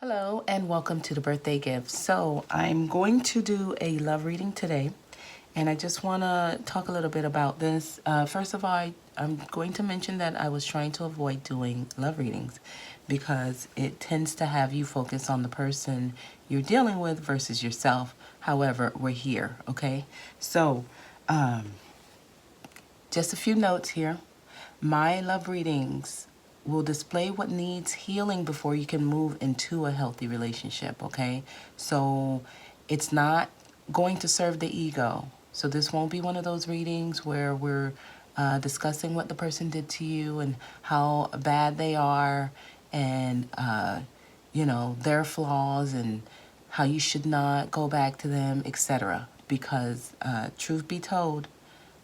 Hello and welcome to the birthday gift. So I'm going to do a love reading today, and I just want to talk a little bit about this. First of all, I'm going to mention that I was trying to avoid doing love readings because it tends to have you focus on the person you're dealing with versus yourself. However, we're here, okay? So just a few notes here. My love readings will display what needs healing before you can move into a healthy relationship, okay? So it's not going to serve the ego. So this won't be one of those readings where we're discussing what the person did to you and how bad they are and, their flaws and how you should not go back to them, etc. Because truth be told,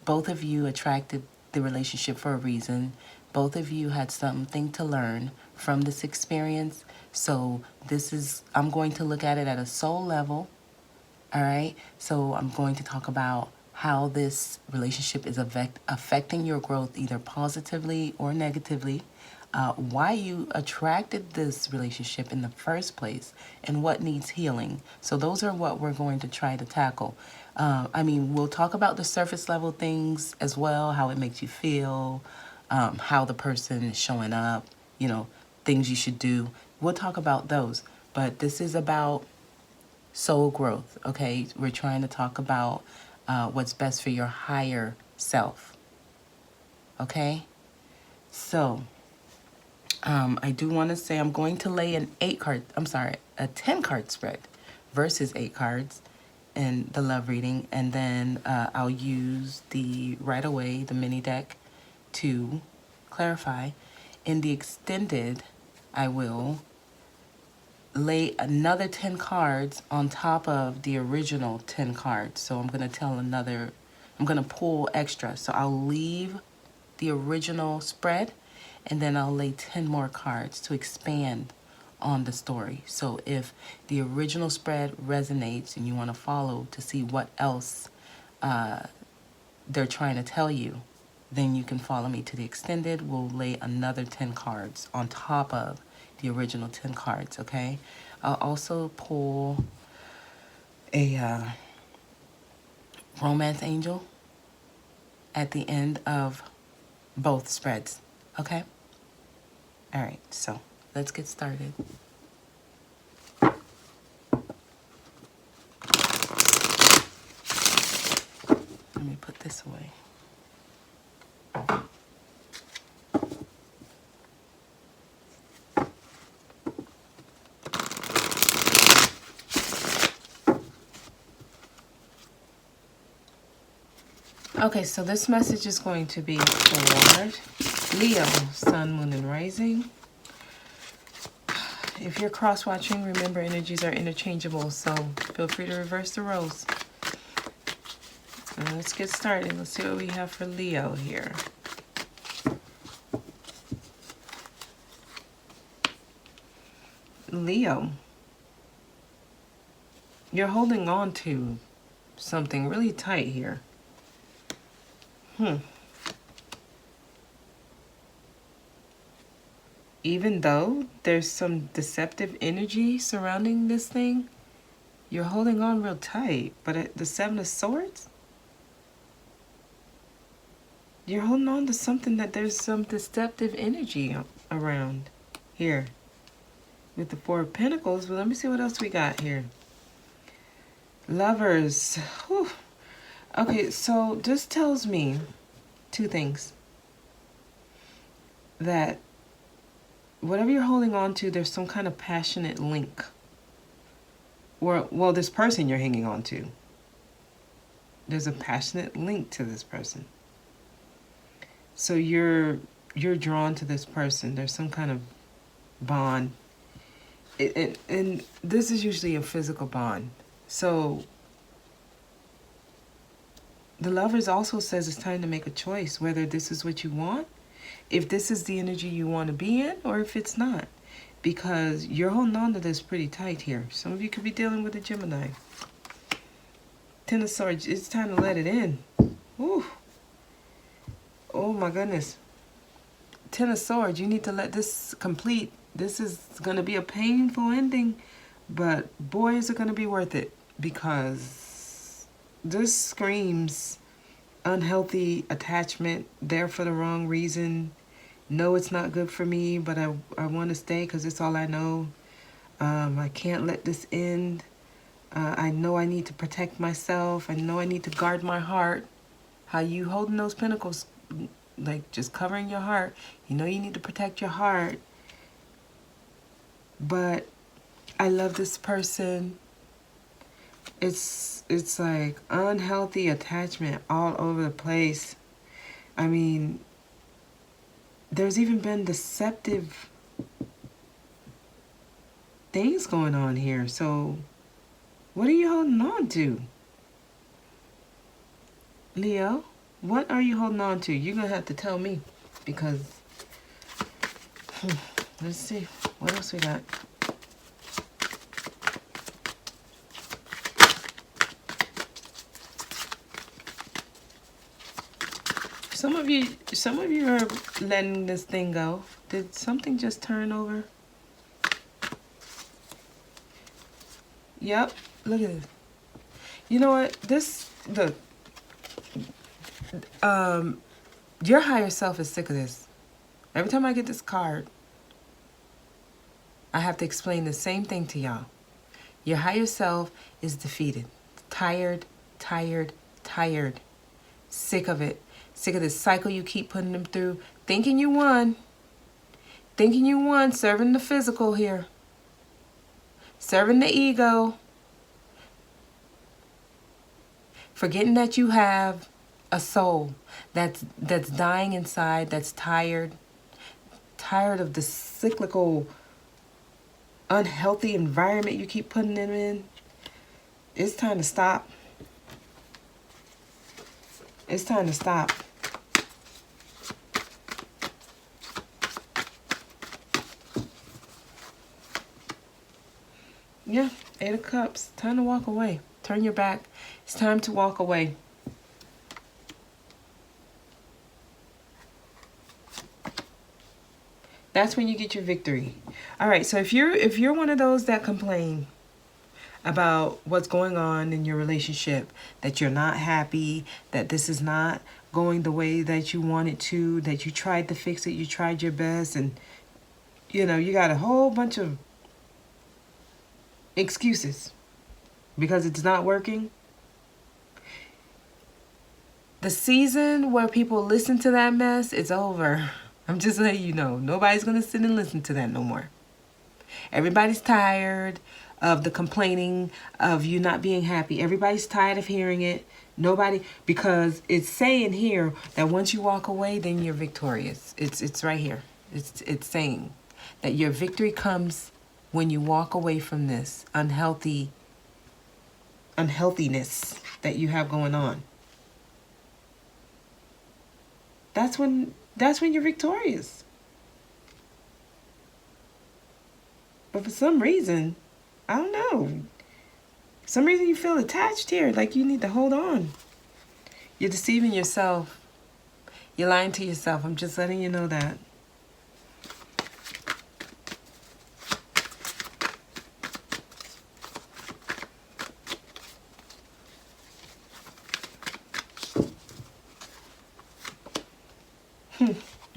both of you attracted the relationship for a reason. Both of you had something to learn from this experience. So I'm going to look at it at a soul level. All right. So I'm going to talk about how this relationship is affecting your growth either positively or negatively. Why you attracted this relationship in the first place and what needs healing. So those are what we're going to try to tackle. We'll talk about the surface level things as well, how it makes you feel, how the person is showing up, things you should do. We'll talk about those. But this is about soul growth, okay? We're trying to talk about what's best for your higher self, okay? So I do want to say I'm going to lay a 10-card spread versus 8 cards in the love reading, and then I'll use the mini deck to clarify. In the extended, I will lay another 10 cards on top of the original 10 cards. So I'm going to pull extra. So I'll leave the original spread, and then I'll lay 10 more cards to expand on the story. So if the original spread resonates and you want to follow to see what else they're trying to tell you, then you can follow me to the extended. We'll lay another 10 cards on top of the original 10 cards, okay? I'll also pull a romance angel at the end of both spreads, okay? All right, so let's get started. Let me put this away. Okay, so this message is going to be for Leo, Sun, Moon, and Rising. If you're cross-watching, remember energies are interchangeable, so feel free to reverse the roles. Let's get started. Let's see what we have for Leo here. Leo, you're holding on to something really tight here. Even though there's some deceptive energy surrounding this thing, you're holding on real tight. But the Seven of Swords, you're holding on to something that there's some deceptive energy around here. With the Four of Pentacles, but let me see what else we got here. Lovers. Whew. Okay, so this tells me two things. That whatever you're holding on to, there's some kind of passionate link. Or, well, this person you're hanging on to. There's a passionate link to this person. So you're drawn to this person. There's some kind of bond. And this is usually a physical bond. So the Lovers also says it's time to make a choice, whether this is what you want, if this is the energy you want to be in, or if it's not. Because you're holding on to this pretty tight here. Some of you could be dealing with a Gemini. Ten of Swords, it's time to let it in. Ooh. Oh my goodness. Ten of Swords, you need to let this complete This is going to be a painful ending, but boy, is it going to be worth it, because this screams unhealthy attachment, there for the wrong reason. No, it's not good for me, but I want to stay because it's all I know. I can't let this end. I know I need to protect myself. I know I need to guard my heart. How you holding those pentacles, like just covering your heart. You know you need to protect your heart. But I love this person. It's like unhealthy attachment all over the place. I mean, there's even been deceptive things going on here. So what are you holding on to? Leo, what are you holding on to? You're going to have to tell me, because let's see. What else we got? Some of you are letting this thing go. Did something just turn over? Yep. Look at this. You know what? Your higher self is sick of this. Every time I get this card, I have to explain the same thing to y'all. Your higher self is defeated. Tired, tired, tired. Sick of it. Sick of this cycle you keep putting them through. Thinking you won. Thinking you won. Serving the physical here. Serving the ego. Forgetting that you have a soul that's dying inside, that's tired. Tired of the cyclical, unhealthy environment you keep putting them in. It's time to stop. It's time to stop. Yeah, 8 of Cups. Time to walk away. Turn your back. It's time to walk away. That's when you get your victory. All right, so if you're one of those that complain about what's going on in your relationship, that you're not happy, that this is not going the way that you want it to, that you tried to fix it, you tried your best, and you know, you got a whole bunch of excuses because it's not working. The season where people listen to that mess, it's over. I'm just letting you know. Nobody's going to sit and listen to that no more. Everybody's tired of the complaining, of you not being happy. Everybody's tired of hearing it. Nobody, because it's saying here that once you walk away, then you're victorious. It's right here. It's saying that your victory comes when you walk away from this unhealthiness that you have going on. That's when you're victorious. But for some reason, I don't know, for some reason you feel attached here, like you need to hold on. You're deceiving yourself. You're lying to yourself. I'm just letting you know that.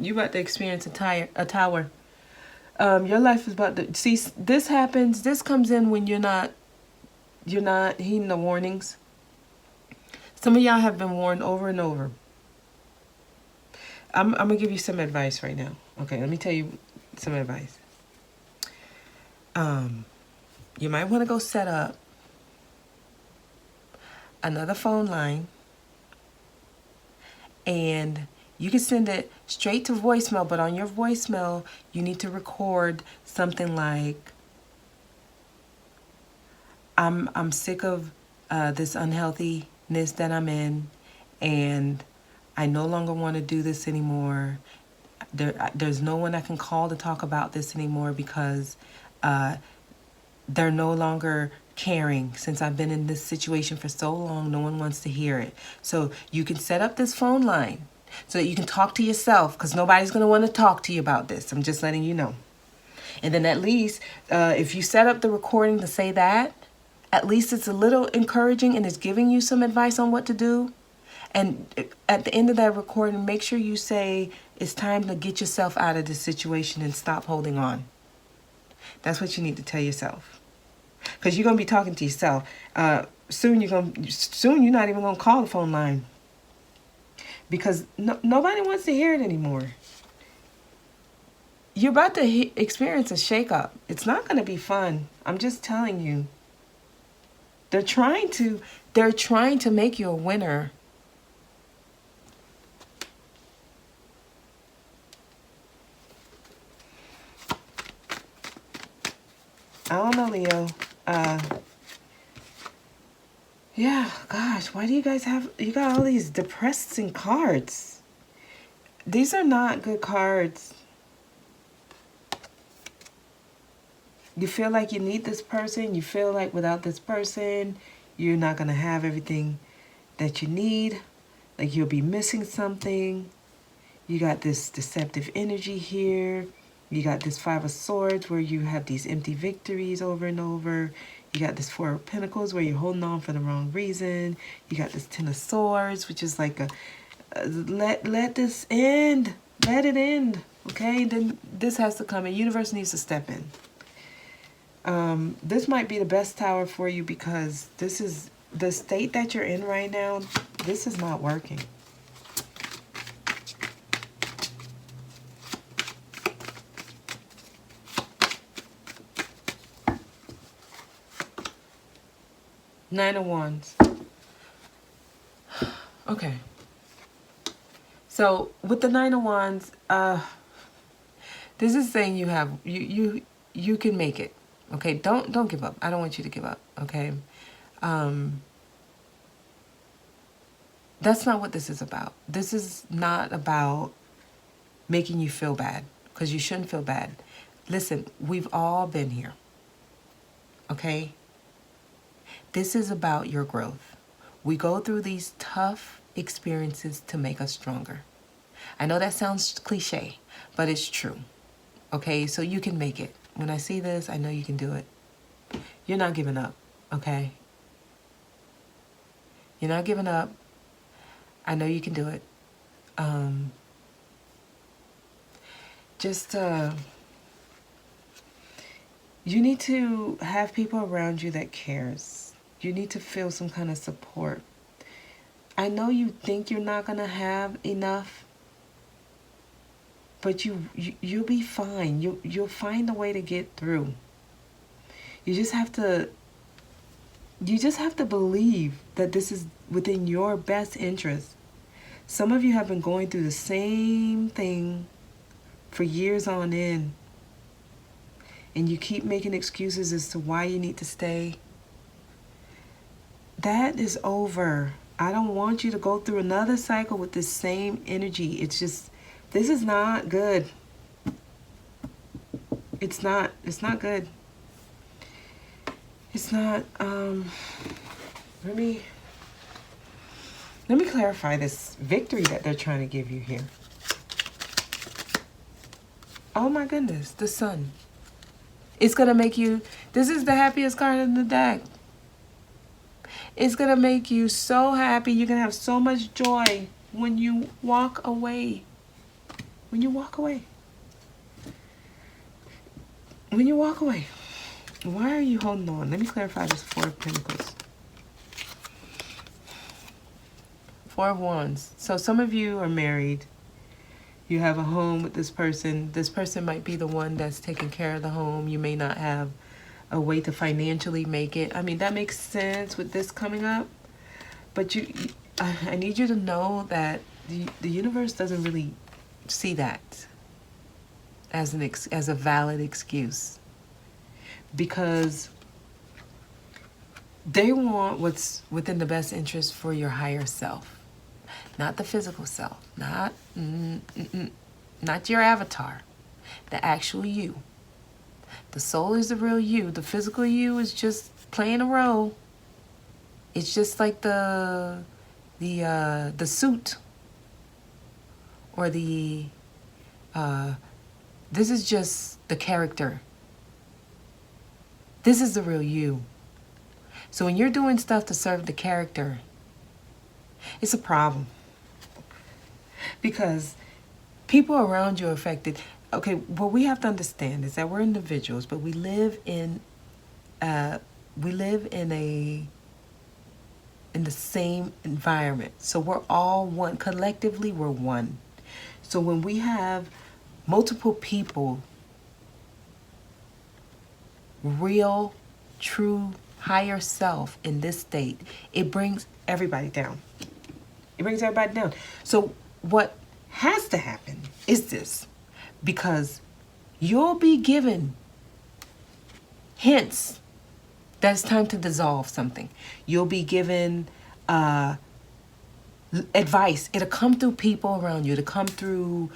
You about to experience a tower. Your life is about to see. This happens. This comes in when you're not heeding the warnings. Some of y'all have been warned over and over. I'm gonna give you some advice right now. Okay, let me tell you some advice. You might want to go set up another phone line, and you can send it straight to voicemail, but on your voicemail, you need to record something like, I'm sick of this unhealthiness that I'm in, and I no longer want to do this anymore. There's no one I can call to talk about this anymore because they're no longer caring. Since I've been in this situation for so long, no one wants to hear it. So you can set up this phone line so that you can talk to yourself, because nobody's going to want to talk to you about this. I'm just letting you know. And then at least if you set up the recording to say that, at least it's a little encouraging and it's giving you some advice on what to do. And at the end of that recording, make sure you say, it's time to get yourself out of this situation and stop holding on. That's what you need to tell yourself. Because you're going to be talking to yourself. Soon you're not even going to call the phone line. Because nobody wants to hear it anymore. You're about to experience a shakeup. It's not going to be fun. I'm just telling you. They're trying to make you a winner. I don't know, Leo. Yeah, gosh, why do you guys you got all these depressing cards? These are not good cards. You feel like you need this person. You feel like without this person, you're not going to have everything that you need. Like you'll be missing something. You got this deceptive energy here. You got this Five of Swords where you have these empty victories over and over. You got this Four of Pentacles where you're holding on for the wrong reason. You got this Ten of Swords, which is like let this end. Let it end. Okay? Then this has to come in. Universe needs to step in. This might be the best tower for you because this is the state that you're in right now. This is not working. Nine of Wands. Okay. So with the Nine of Wands, this is saying you can make it. Okay, don't give up. I don't want you to give up. Okay, that's not what this is about. This is not about making you feel bad because you shouldn't feel bad. Listen, we've all been here. Okay. This is about your growth. We go through these tough experiences to make us stronger. I know that sounds cliche, but it's true. Okay, so you can make it. When I see this, I know you can do it. You're not giving up, okay? You're not giving up. I know you can do it. You need to have people around you that cares. You need to feel some kind of support. I know you think you're not going to have enough, but you'll be fine. You'll find a way to get through. You just have to believe that this is within your best interest. Some of you have been going through the same thing for years on end, and you keep making excuses as to why you need to stay. That is over. I don't want you to go through another cycle with this same energy. It's just, this is not good. It's not good. It's not, let me clarify this victory that they're trying to give you here. Oh my goodness, the Sun. It's going to make you, this is the happiest card in the deck. It's going to make you so happy. You're going to have so much joy when you walk away. When you walk away. When you walk away. Why are you holding on? Let me clarify this Four of Pentacles. Four of Wands. So some of you are married. You have a home with this person. This person might be the one that's taking care of the home. You may not have a way to financially make it. I mean, that makes sense with this coming up. But I need you to know that the universe doesn't really see that as a valid excuse. Because they want what's within the best interest for your higher self. Not the physical self. Not your avatar. The actual you. The soul is the real you. The physical you is just playing a role. It's just like the suit. Or this is just the character This is the real you. So when you're doing stuff to serve the character, it's a problem. Because people around you are affected. Okay, what we have to understand is that we're individuals, but we live in the same environment. So we're all one. Collectively, we're one. So when we have multiple people, real, true, higher self in this state, it brings everybody down. It brings everybody down. So what has to happen is this, because you'll be given hints that it's time to dissolve something. You'll be given advice. It'll come through people around you. It'll come through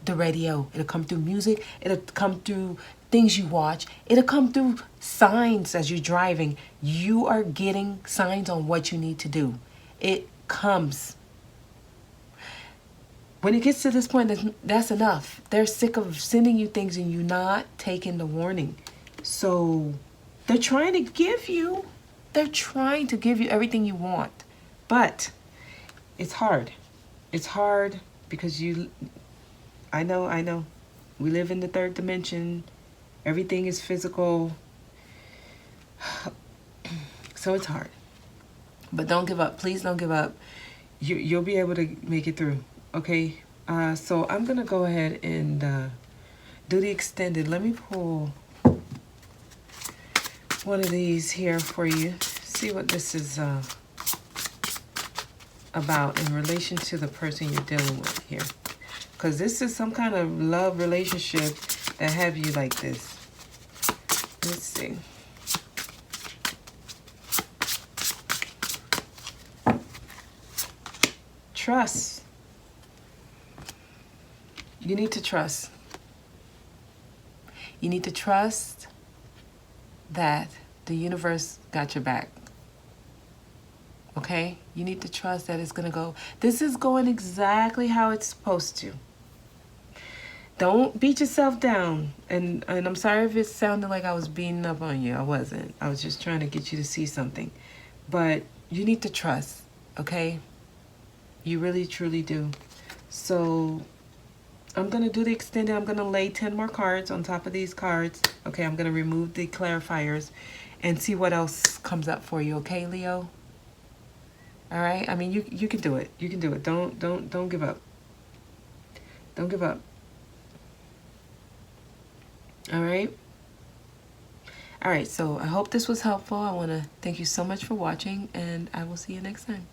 the radio. It'll come through music. It'll come through things you watch. It'll come through signs as you're driving. You are getting signs on what you need to do. It comes. When it gets to this point, that's enough. They're sick of sending you things and you not taking the warning. So they're trying to give you everything you want. But it's hard. It's hard because I know. We live in the third dimension. Everything is physical. So it's hard. But don't give up. Please don't give up. You'll be able to make it through. Okay? So I'm going to go ahead and do the extended. Let me pull one of these here for you. See what this is about in relation to the person you're dealing with here. Because this is some kind of love relationship that have you like this. Let's see. Trust. You need to trust. You need to trust that the universe got your back. Okay? You need to trust that it's going to go. This is going exactly how it's supposed to. Don't beat yourself down. And I'm sorry if it sounded like I was beating up on you. I wasn't. I was just trying to get you to see something. But you need to trust. Okay? You really, truly do. So I'm going to do the extended. I'm going to lay 10 more cards on top of these cards. Okay, I'm going to remove the clarifiers and see what else comes up for you. Okay, Leo? All right? I mean, you can do it. You can do it. Don't give up. Don't give up. All right? All right, so I hope this was helpful. I want to thank you so much for watching, and I will see you next time.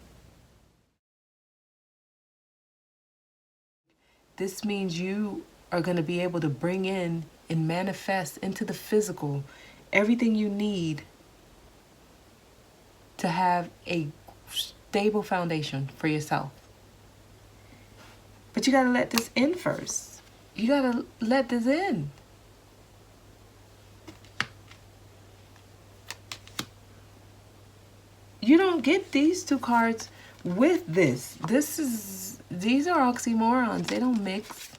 This means you are going to be able to bring in and manifest into the physical everything you need to have a stable foundation for yourself. But you got to let this in first. You got to let this in. You don't get these two cards with this. These are oxymorons. They don't mix.